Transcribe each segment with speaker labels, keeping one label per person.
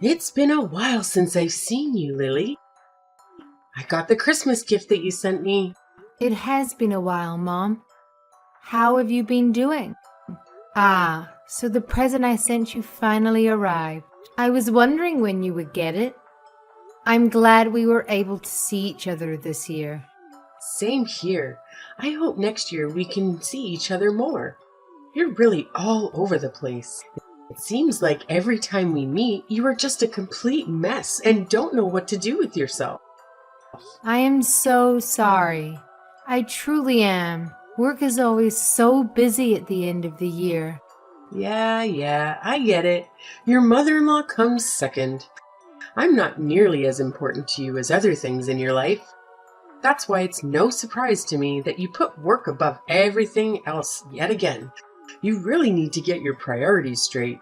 Speaker 1: It's been a while since I've seen you, Lily. I got the Christmas gift that you sent me.
Speaker 2: It has been a while, Mom. How have you been doing? Ah, so the present I sent you finally arrived. I was wondering when you would get it. I'm glad we were able to see each other this year.
Speaker 1: Same here. I hope next year we can see each other more. You're really all over the place. It seems like every time we meet, you are just a complete mess and don't know what to do with yourself.
Speaker 2: I am so sorry. I truly am. Work is always so busy at the end of the year.
Speaker 1: Yeah, I get it. Your mother-in-law comes second. I'm not nearly as important to you as other things in your life. That's why it's no surprise to me that you put work above everything else yet again. You really need to get your priorities straight.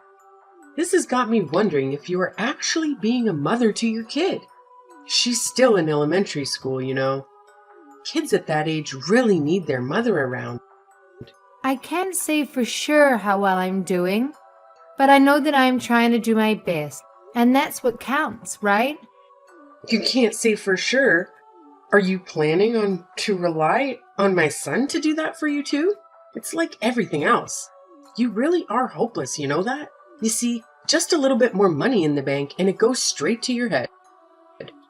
Speaker 1: This has got me wondering if you are actually being a mother to your kid. She's still in elementary school, you know. Kids at that age really need their mother around.
Speaker 2: I can't say for sure how well I'm doing, but I know that I'm trying to do my best, and that's what counts, right?
Speaker 1: You can't say for sure. Are you planning on to rely on my son to do that for you too? It's like everything else. You really are hopeless, you know that? You see, just a little bit more money in the bank and it goes straight to your head.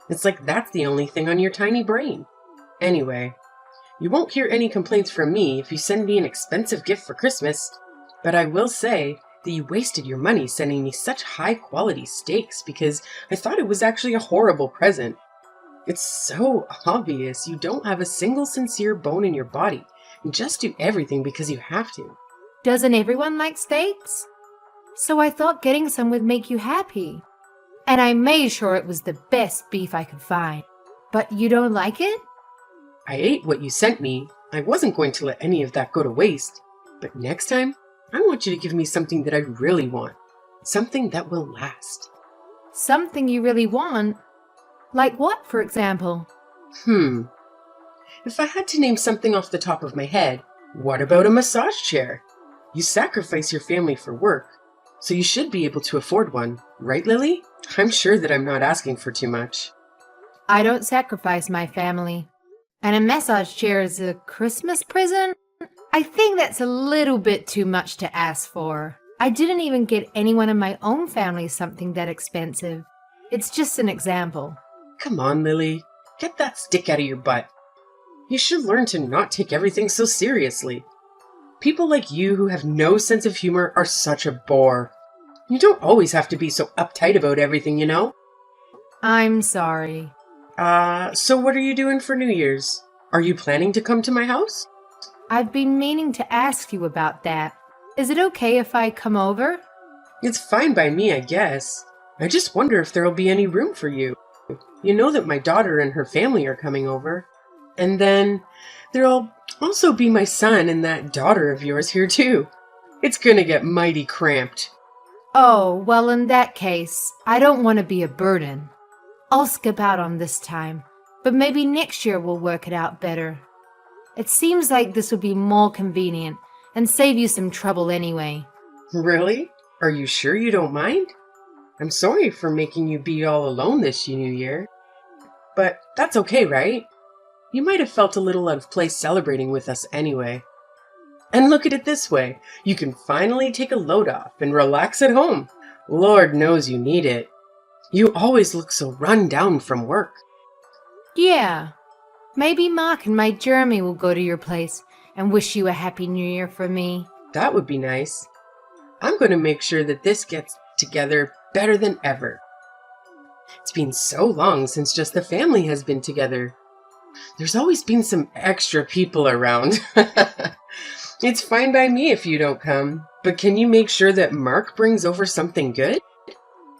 Speaker 1: It's like that's the only thing on your tiny brain. Anyway, you won't hear any complaints from me if you send me an expensive gift for Christmas, but I will say that you wasted your money sending me such high-quality steaks because I thought it was actually a horrible present. It's so obvious you don't have a single sincere bone in your body and just do everything because you have to.
Speaker 2: Doesn't everyone like steaks? So I thought getting some would make you happy. And I made sure it was the best beef I could find. But you don't like it?
Speaker 1: I ate what you sent me. I wasn't going to let any of that go to waste. But next time, I want you to give me something that I really want. Something that will last.
Speaker 2: Something you really want? Like what, for example?
Speaker 1: If I had to name something off the top of my head, what about a massage chair? You sacrifice your family for work, so you should be able to afford one, right, Lily? I'm sure that I'm not asking for too much.
Speaker 2: I don't sacrifice my family. And a massage chair is a Christmas present? I think that's a little bit too much to ask for. I didn't even get anyone in my own family something that expensive. It's just an example.
Speaker 1: Come on, Lily. Get that stick out of your butt. You should learn to not take everything so seriously. People like you who have no sense of humor are such a bore. You don't always have to be so uptight about everything, you know?
Speaker 2: I'm sorry.
Speaker 1: So what are you doing for New Year's? Are you planning to come to my house?
Speaker 2: I've been meaning to ask you about that. Is it okay if I come over?
Speaker 1: It's fine by me, I guess. I just wonder if there'll be any room for you. You know that my daughter and her family are coming over. And then there'll also be my son and that daughter of yours here too. It's gonna get mighty cramped.
Speaker 2: Oh, well, in that case, I don't want to be a burden. I'll skip out on this time, but maybe next year we'll work it out better. It seems like this would be more convenient and save you some trouble anyway.
Speaker 1: Really? Are you sure you don't mind? I'm sorry for making you be all alone this New Year. But that's okay, right? You might have felt a little out of place celebrating with us anyway. And look at it this way. You can finally take a load off and relax at home. Lord knows you need it. You always look so run down from work.
Speaker 2: Yeah. Maybe Mark and my Jeremy will go to your place and wish you a Happy New Year for me.
Speaker 1: That would be nice. I'm going to make sure that this gets together better than ever. It's been so long since just the family has been together. There's always been some extra people around. It's fine by me if you don't come, but can you make sure that Mark brings over something good?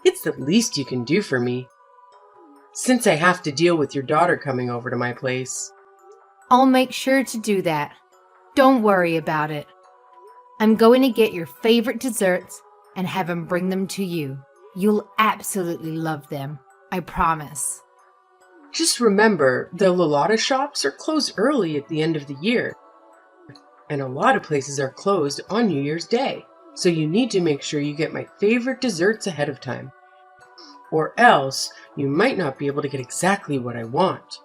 Speaker 1: It's the least you can do for me, since I have to deal with your daughter coming over to my place.
Speaker 2: I'll make sure to do that. Don't worry about it. I'm going to get your favorite desserts and have him bring them to you. You'll absolutely love them. I promise.
Speaker 1: Just remember, the Lolata shops are closed early at the end of the year, and a lot of places are closed on New Year's Day, so you need to make sure you get my favorite desserts ahead of time. or else you might not be able to get exactly what I want.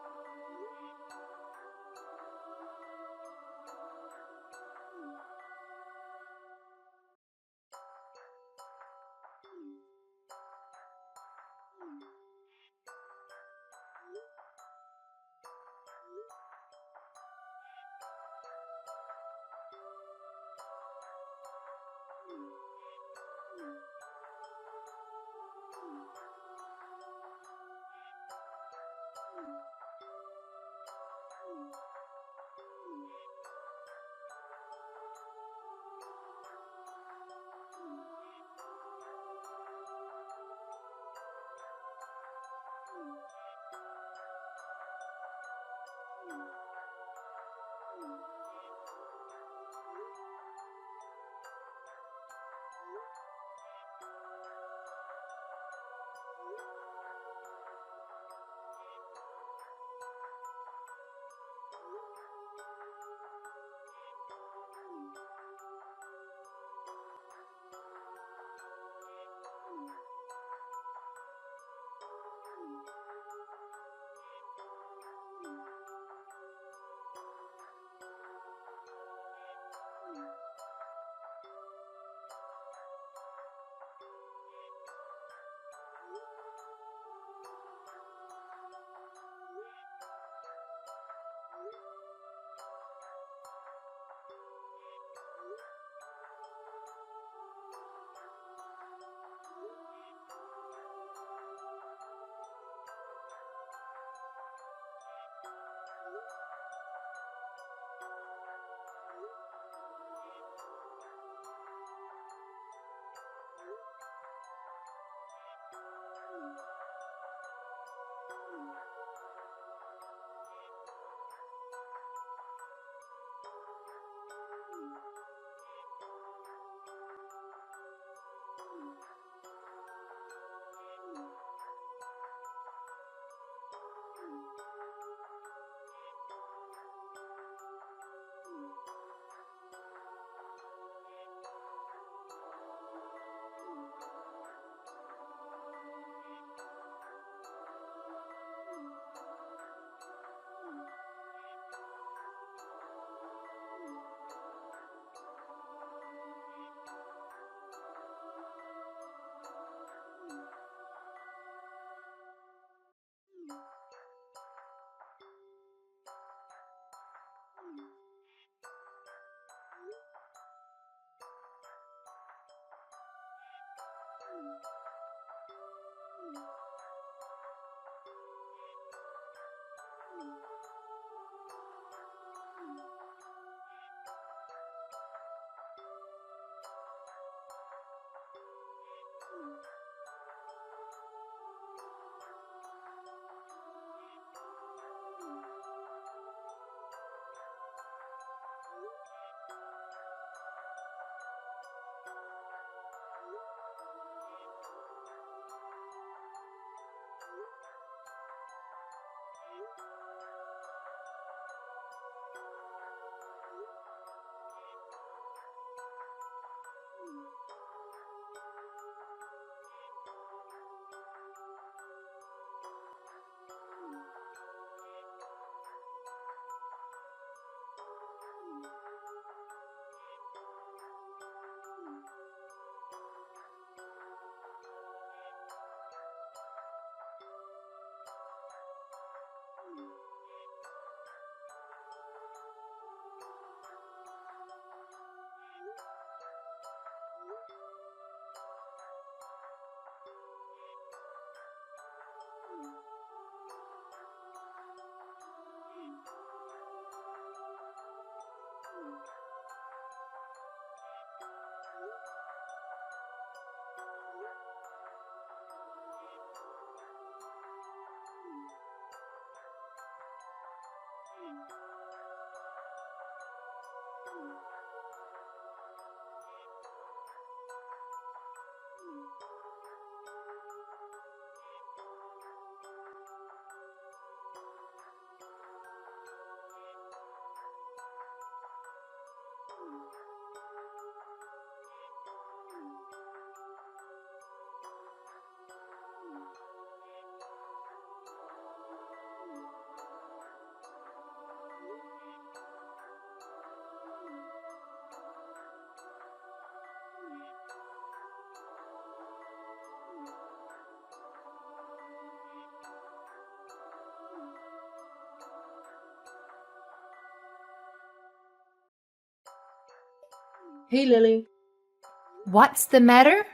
Speaker 1: Hey, Lily.
Speaker 2: What's the matter?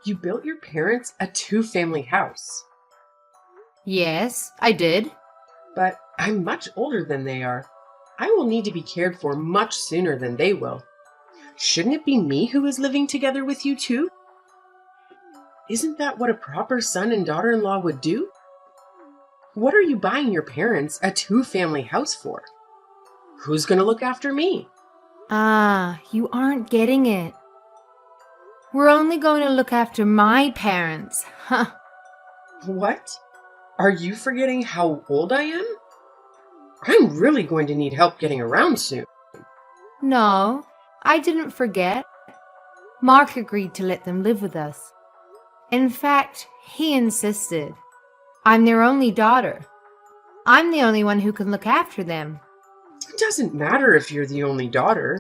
Speaker 1: You built your parents a two-family house,
Speaker 2: Yes, I did.
Speaker 1: but I'm much older than they are. I will need to be cared for much sooner than they will. Shouldn't it be me who is living together with you too? Isn't that what a proper son and daughter-in-law would do? What are you buying your parents a two-family house for? Who's going to look after me?
Speaker 2: Ah, you aren't getting it. We're only going to look after my parents. Huh.
Speaker 1: What? Are you forgetting how old I am? I'm really going to need help getting around soon.
Speaker 2: No, I didn't forget. Mark agreed to let them live with us. In fact, he insisted. I'm their only daughter. I'm the only one who can look after them.
Speaker 1: It doesn't matter if you're the only daughter.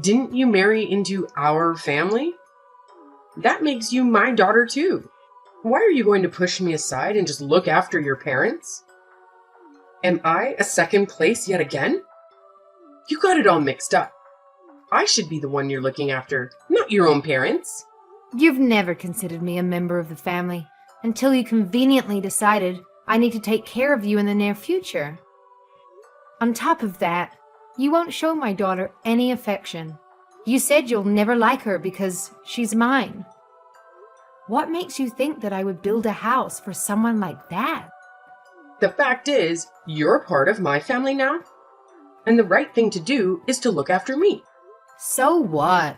Speaker 1: Didn't you marry into our family? That makes you my daughter too. Why are you going to push me aside and just look after your parents? Am I a second place yet again? You got it all mixed up. I should be the one you're looking after, not your own parents.
Speaker 2: You've never considered me a member of the family until you conveniently decided I need to take care of you in the near future. On top of that, you won't show my daughter any affection. You said you'll never like her because she's mine. What makes you think that I would build a house for someone like that?
Speaker 1: The fact is, you're part of my family now, and the right thing to do is to look after me.
Speaker 2: So what?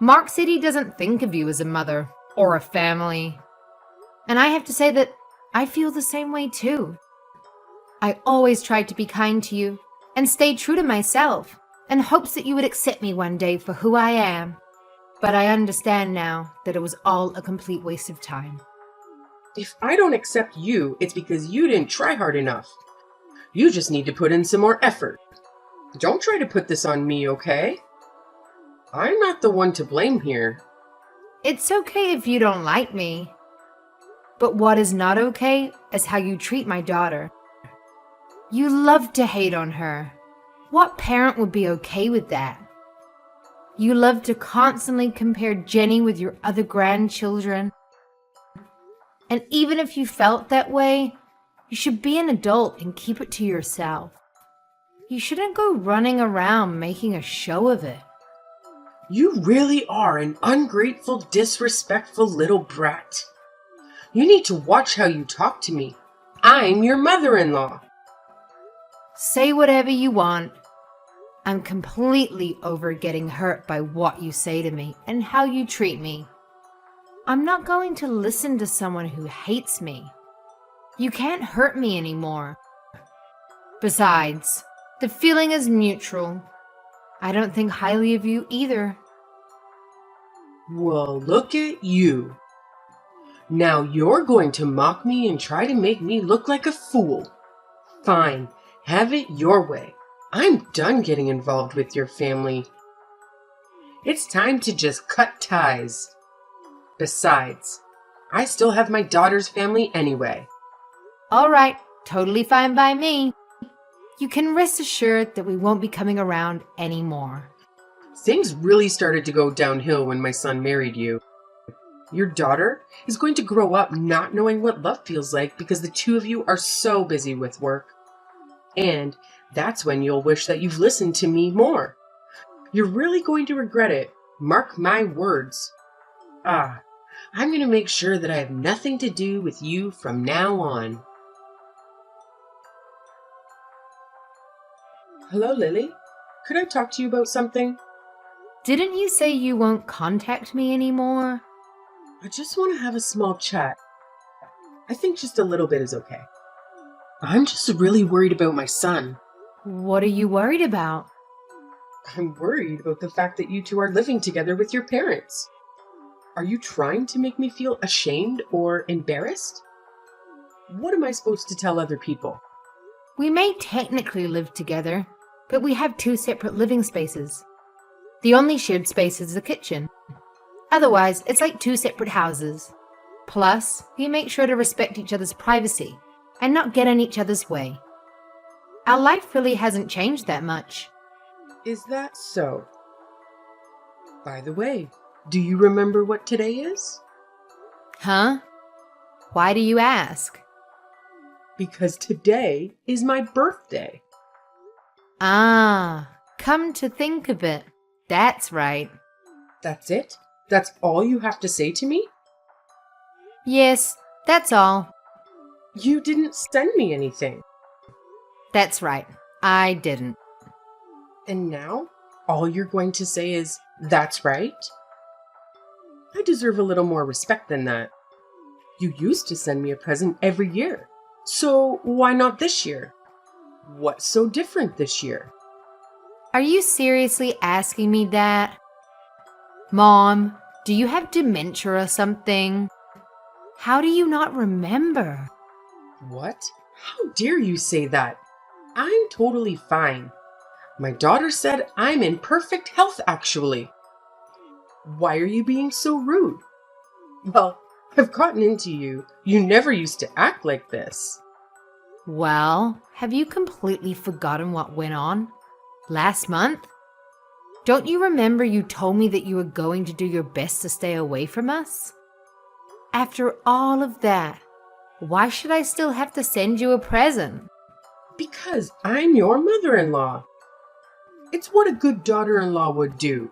Speaker 2: Mark said he doesn't think of you as a mother or a family. And I have to say that I feel the same way too. I always tried to be kind to you and stay true to myself in hopes that you would accept me one day for who I am. But I understand now that it was all a complete waste of time.
Speaker 1: If I don't accept you, it's because you didn't try hard enough. You just need to put in some more effort. Don't try to put this on me, okay? I'm not the one to blame here.
Speaker 2: It's okay if you don't like me. But what is not okay is how you treat my daughter. You love to hate on her. What parent would be okay with that? You love to constantly compare Jenny with your other grandchildren. And even if you felt that way, you should be an adult and keep it to yourself. You shouldn't go running around making a show of it.
Speaker 1: You really are an ungrateful, disrespectful little brat. You need to watch how you talk to me. I'm your mother-in-law.
Speaker 2: Say whatever you want. I'm completely over getting hurt by what you say to me and how you treat me. I'm not going to listen to someone who hates me. You can't hurt me anymore. Besides, the feeling is mutual. I don't think highly of you either.
Speaker 1: Well, look at you. Now you're going to mock me and try to make me look like a fool. Fine, have it your way. I'm done getting involved with your family. It's time to just cut ties. Besides, I still have my daughter's family anyway.
Speaker 2: All right, totally fine by me. You can rest assured that we won't be coming around anymore.
Speaker 1: Things really started to go downhill when my son married you. Your daughter is going to grow up not knowing what love feels like because the two of you are so busy with work. And that's when you'll wish that you've listened to me more. You're really going to regret it. Mark my words. I'm going to make sure that I have nothing to do with you from now on. Hello, Lily. Could I talk to you about something?
Speaker 2: Didn't you say you won't contact me anymore?
Speaker 1: I just want to have a small chat. I think just a little bit is okay. I'm just really worried about my son.
Speaker 2: What are you worried about?
Speaker 1: I'm worried about the fact that you two are living together with your parents. Are you trying to make me feel ashamed or embarrassed? What am I supposed to tell other people?
Speaker 2: We may technically live together, but we have two separate living spaces. The only shared space is the kitchen. Otherwise, it's like two separate houses. Plus, we make sure to respect each other's privacy and not get in each other's way. Our life really hasn't changed that much.
Speaker 1: Is that so? By the way, do you remember what today is?
Speaker 2: Huh? Why do you ask?
Speaker 1: Because today is my birthday.
Speaker 2: Ah, come to think of it, that's right.
Speaker 1: That's it? That's all you have to say to me?
Speaker 2: Yes, that's all.
Speaker 1: You didn't send me anything.
Speaker 2: That's right, I didn't.
Speaker 1: And now, all you're going to say is, that's right? I deserve a little more respect than that. You used to send me a present every year. So why not this year? What's so different this year?
Speaker 2: Are you seriously asking me that? Mom, do you have dementia or something? How do you not remember?
Speaker 1: What? How dare you say that? I'm totally fine. My daughter said I'm in perfect health, actually. Why are you being so rude? Well, I've gotten into you. You never used to act like this.
Speaker 2: Well, have you completely forgotten what went on last month? Don't you remember you told me that you were going to do your best to stay away from us? After all of that, why should I still have to send you a present?
Speaker 1: Because I'm your mother-in-law. It's what a good daughter-in-law would do.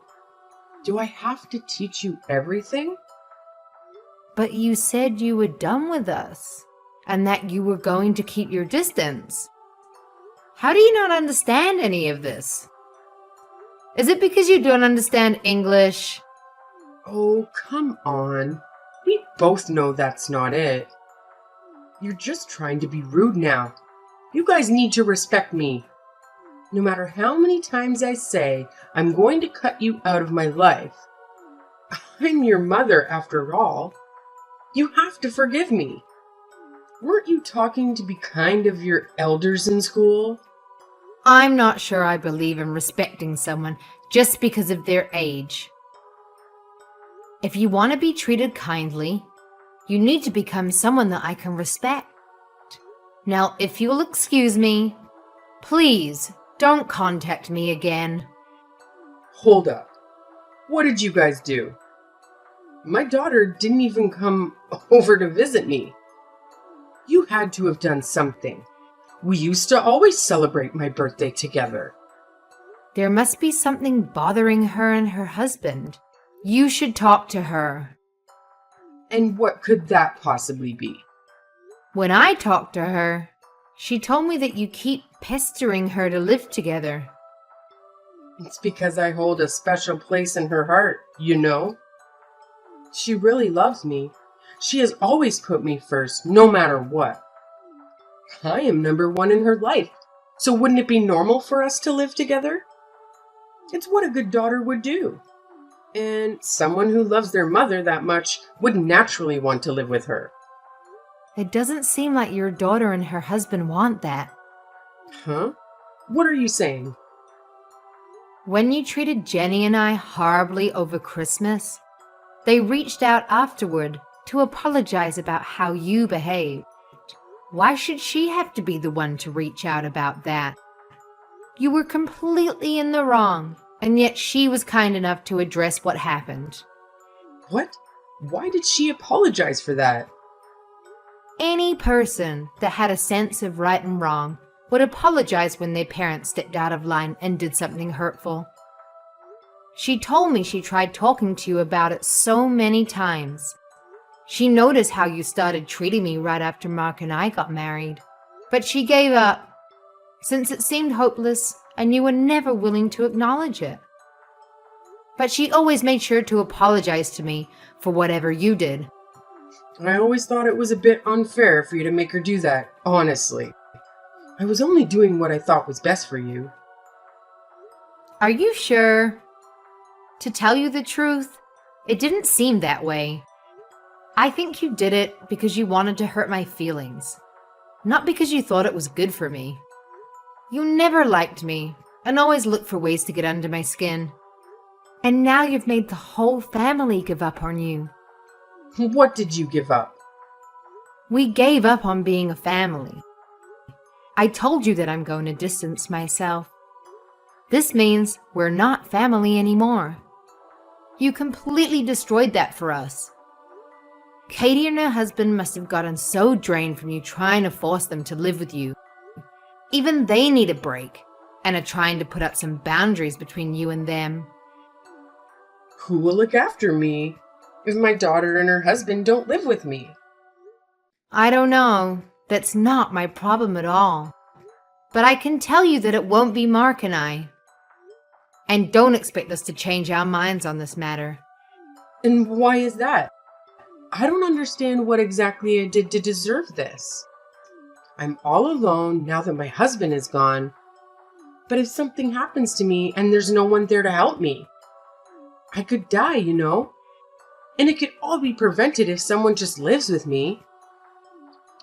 Speaker 1: Do I have to teach you everything?
Speaker 2: But you said you were done with us, and that you were going to keep your distance. How do you not understand any of this? Is it because you don't understand English?
Speaker 1: Oh, come on. We both know that's not it. You're just trying to be rude now. You guys need to respect me. No matter how many times I say I'm going to cut you out of my life, I'm your mother after all. You have to forgive me. Weren't you talking to be kind of your elders in school?
Speaker 2: I'm not sure I believe in respecting someone just because of their age. If you want to be treated kindly, you need to become someone that I can respect. Now, if you'll excuse me, please don't contact me again.
Speaker 1: Hold up. What did you guys do? My daughter didn't even come over to visit me. You had to have done something. We used to always celebrate my birthday together.
Speaker 2: There must be something bothering her and her husband. You should talk to her.
Speaker 1: And what could that possibly be?
Speaker 2: When I talked to her, she told me that you keep pestering her to live together.
Speaker 1: It's because I hold a special place in her heart, you know? She really loves me. She has always put me first, no matter what. I am number one in her life, so wouldn't it be normal for us to live together? It's what a good daughter would do. And someone who loves their mother that much would naturally want to live with her.
Speaker 2: It doesn't seem like your daughter and her husband want that.
Speaker 1: Huh? What are you saying?
Speaker 2: When you treated Jenny and I horribly over Christmas, they reached out afterward to apologize about how you behaved. Why should she have to be the one to reach out about that? You were completely in the wrong, and yet she was kind enough to address what happened.
Speaker 1: What? Why did she apologize for that?
Speaker 2: Any person that had a sense of right and wrong would apologize when their parents stepped out of line and did something hurtful. She told me she tried talking to you about it so many times. She noticed how you started treating me right after Mark and I got married, but she gave up, since it seemed hopeless and you were never willing to acknowledge it. But she always made sure to apologize to me for whatever you did.
Speaker 1: I always thought it was a bit unfair for you to make her do that, honestly. I was only doing what I thought was best for you.
Speaker 2: Are you sure? To tell you the truth, it didn't seem that way. I think you did it because you wanted to hurt my feelings, not because you thought it was good for me. You never liked me and always looked for ways to get under my skin. And now you've made the whole family give up on you.
Speaker 1: What did you give up?
Speaker 2: We gave up on being a family. I told you that I'm going to distance myself. This means we're not family anymore. You completely destroyed that for us. Katie and her husband must have gotten so drained from you trying to force them to live with you. Even they need a break and are trying to put up some boundaries between you and them.
Speaker 1: Who will look after me if my daughter and her husband don't live with me?
Speaker 2: I don't know. That's not my problem at all. But I can tell you that it won't be Mark and I. And don't expect us to change our minds on this matter.
Speaker 1: And why is that? I don't understand what exactly I did to deserve this. I'm all alone now that my husband is gone. But if something happens to me and there's no one there to help me, I could die, you know? And it could all be prevented if someone just lives with me.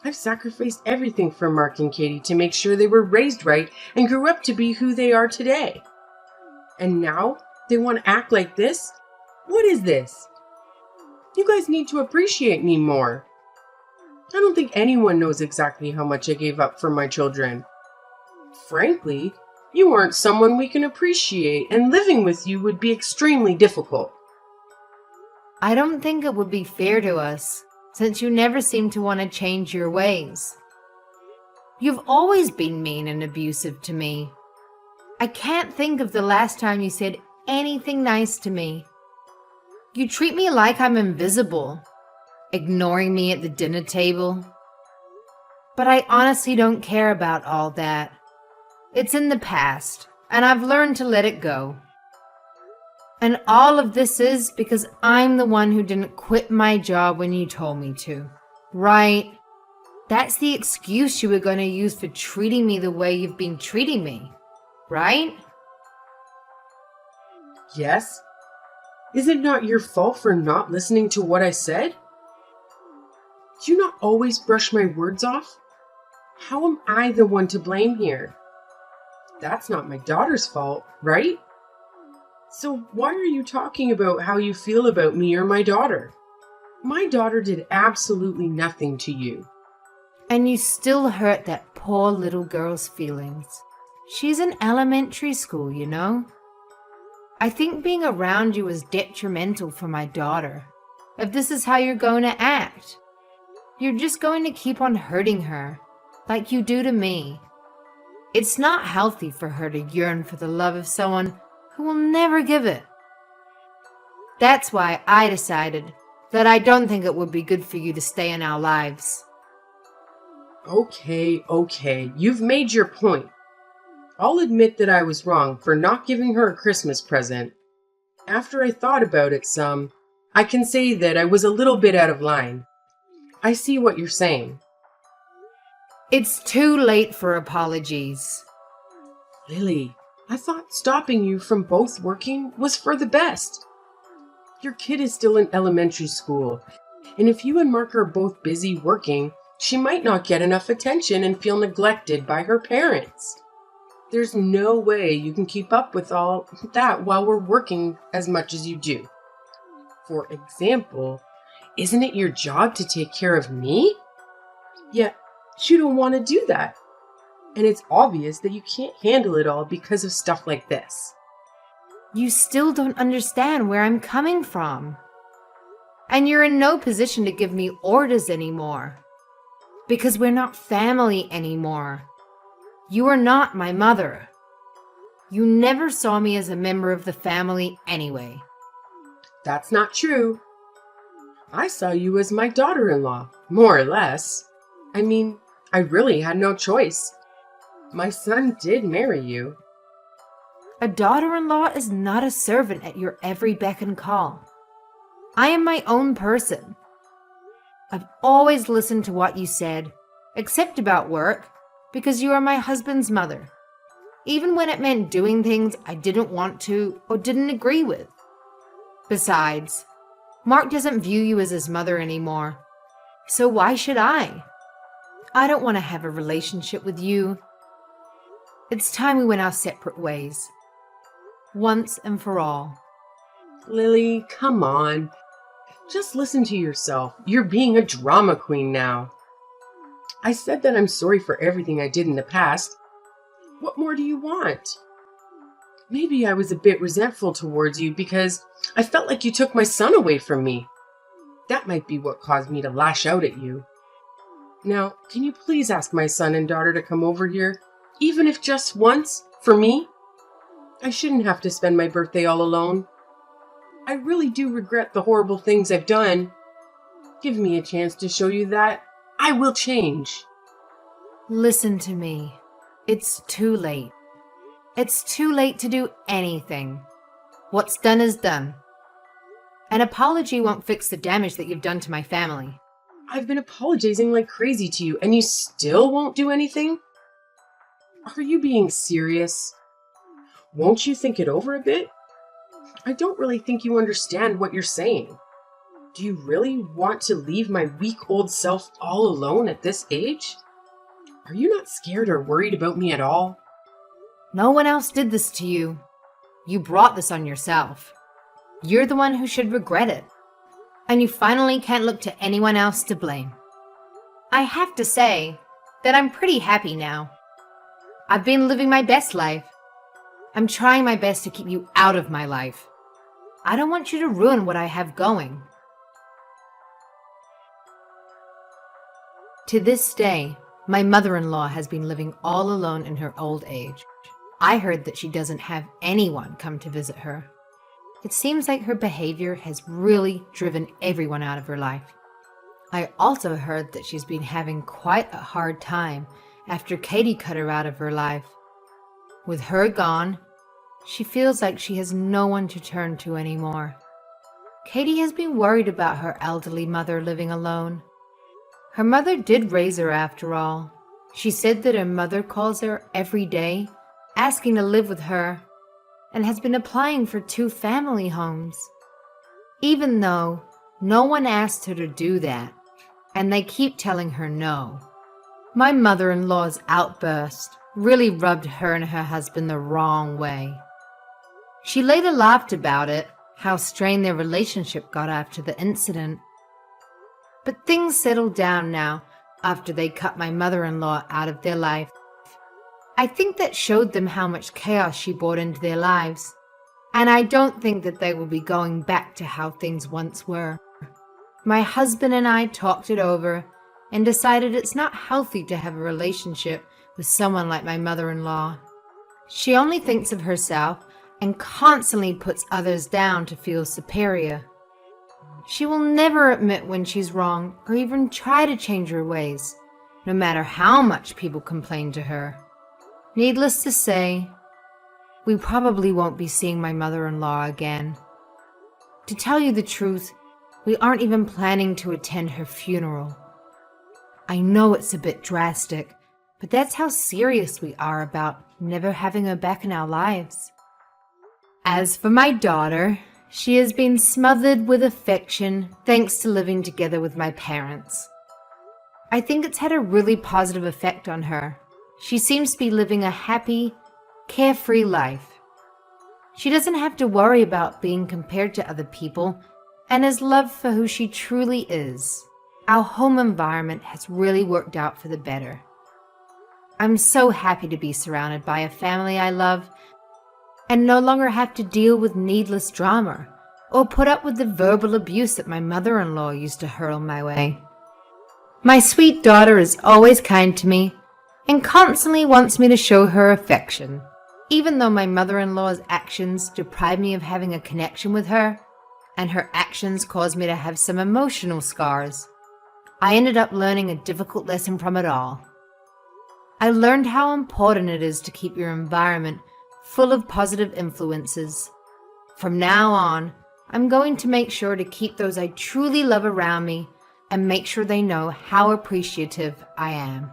Speaker 1: I've sacrificed everything for Mark and Katie to make sure they were raised right and grew up to be who they are today. And now they want to act like this? What is this? You guys need to appreciate me more. I don't think anyone knows exactly how much I gave up for my children. Frankly, you aren't someone we can appreciate, and living with you would be extremely difficult.
Speaker 2: I don't think it would be fair to us, since you never seem to want to change your ways. You've always been mean and abusive to me. I can't think of the last time you said anything nice to me. You treat me like I'm invisible, ignoring me at the dinner table. But I honestly don't care about all that. It's in the past, and I've learned to let it go. And all of this is because I'm the one who didn't quit my job when you told me to. Right? That's the excuse you were going to use for treating me the way you've been treating me. Right?
Speaker 1: Yes? Is it not your fault for not listening to what I said? Do you not always brush my words off? How am I the one to blame here? That's not my daughter's fault, right? So why are you talking about how you feel about me or my daughter? My daughter did absolutely nothing to you.
Speaker 2: And you still hurt that poor little girl's feelings. She's in elementary school, you know? I think being around you is detrimental for my daughter. If this is how you're going to act, you're just going to keep on hurting her, like you do to me. It's not healthy for her to yearn for the love of someone who will never give it. That's why I decided that I don't think it would be good for you to stay in our lives.
Speaker 1: Okay, you've made your point. I'll admit that I was wrong for not giving her a Christmas present. After I thought about it some, I can say that I was a little bit out of line. I see what you're saying.
Speaker 2: It's too late for apologies.
Speaker 1: Lily, I thought stopping you from both working was for the best. Your kid is still in elementary school, and if you and Mark are both busy working, she might not get enough attention and feel neglected by her parents. There's no way you can keep up with all that while we're working as much as you do. For example, isn't it your job to take care of me? Yet, you don't want to do that. And it's obvious that you can't handle it all because of stuff like this.
Speaker 2: You still don't understand where I'm coming from. And you're in no position to give me orders anymore. Because we're not family anymore. You are not my mother. You never saw me as a member of the family anyway.
Speaker 1: That's not true. I saw you as my daughter-in-law, more or less. I mean, I really had no choice. My son did marry you.
Speaker 2: A daughter-in-law is not a servant at your every beck and call. I am my own person. I've always listened to what you said, except about work, because you are my husband's mother, even when it meant doing things I didn't want to or didn't agree with. Besides, Mark doesn't view you as his mother anymore, so why should I? I don't want to have a relationship with you. It's time we went our separate ways, once and for all.
Speaker 1: Lily, come on. Just listen to yourself. You're being a drama queen now. I said that I'm sorry for everything I did in the past. What more do you want? Maybe I was a bit resentful towards you because I felt like you took my son away from me. That might be what caused me to lash out at you. Now, can you please ask my son and daughter to come over here, even if just once, for me? I shouldn't have to spend my birthday all alone. I really do regret the horrible things I've done. Give me a chance to show you that I will change.
Speaker 2: Listen to me. It's too late. It's too late to do anything. What's done is done. An apology won't fix the damage that you've done to my family.
Speaker 1: I've been apologizing like crazy to you, and you still won't do anything? Are you being serious? Won't you think it over a bit? I don't really think you understand what you're saying. Do you really want to leave my weak old self all alone at this age? Are you not scared or worried about me at all?
Speaker 2: No one else did this to you. You brought this on yourself. You're the one who should regret it. And you finally can't look to anyone else to blame. I have to say that I'm pretty happy now. I've been living my best life. I'm trying my best to keep you out of my life. I don't want you to ruin what I have going. To this day, my mother-in-law has been living all alone in her old age. I heard that she doesn't have anyone come to visit her. It seems like her behavior has really driven everyone out of her life. I also heard that she's been having quite a hard time after Katie cut her out of her life. With her gone, she feels like she has no one to turn to anymore. Katie has been worried about her elderly mother living alone. Her mother did raise her after all. She said that her mother calls her every day, asking to live with her, and has been applying for 2 family homes. Even though no one asked her to do that, and they keep telling her no. My mother-in-law's outburst really rubbed her and her husband the wrong way. She later laughed about it, how strained their relationship got after the incident. But things settled down now after they cut my mother-in-law out of their life. I think that showed them how much chaos she brought into their lives, and I don't think that they will be going back to how things once were. My husband and I talked it over and decided it's not healthy to have a relationship with someone like my mother-in-law. She only thinks of herself and constantly puts others down to feel superior. She will never admit when she's wrong or even try to change her ways, no matter how much people complain to her. Needless to say, we probably won't be seeing my mother-in-law again. To tell you the truth, we aren't even planning to attend her funeral. I know it's a bit drastic, but that's how serious we are about never having her back in our lives. As for my daughter, she has been smothered with affection thanks to living together with my parents. I think it's had a really positive effect on her. She seems to be living a happy, carefree life. She doesn't have to worry about being compared to other people and is loved for who she truly is. Our home environment has really worked out for the better. I'm so happy to be surrounded by a family I love and no longer have to deal with needless drama or put up with the verbal abuse that my mother-in-law used to hurl my way. My sweet daughter is always kind to me and constantly wants me to show her affection. Even though my mother-in-law's actions deprive me of having a connection with her, and her actions cause me to have some emotional scars, I ended up learning a difficult lesson from it all. I learned how important it is to keep your environment full of positive influences. From now on, I'm going to make sure to keep those I truly love around me and make sure they know how appreciative I am.